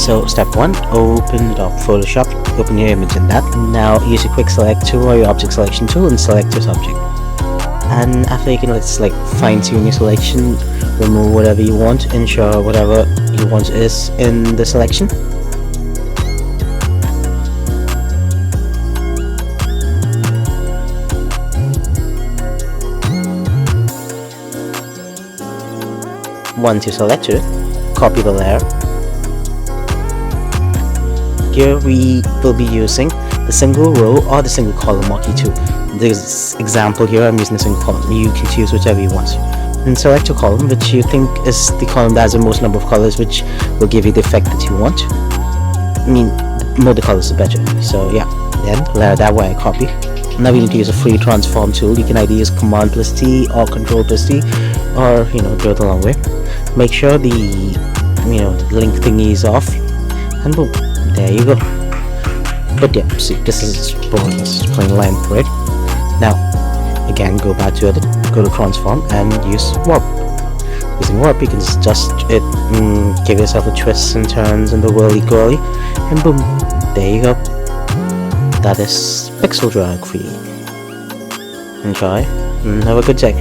So step 1, open it up Photoshop, open your image in that. Now use your quick select tool or your object selection tool and select your subject. And after you can like fine tune your selection, remove whatever you want, ensure whatever you want is in the selection. Once you select it, copy the layer. Here we will be using the single row or the single column marquee tool. This example here I'm using the single column. You can choose whichever you want. And select your column which you think is the column that has the most number of colors, which will give you the effect that you want. I mean, the more the colors the better. So yeah, then layer that way I copy. Now we need to use a free transform tool. You can either use Command plus T or Control plus T, or do it the long way. Make sure the the link thingy is off, and boom, there you go. But yeah, see, this is boring. This is plain line, right? Now again, go back to edit, go to transform and use warp. Using warp you can adjust it, give yourself a twists and turns and the whirly-girly, and boom, there you go. That is pixel drag for you. Enjoy and have a good day.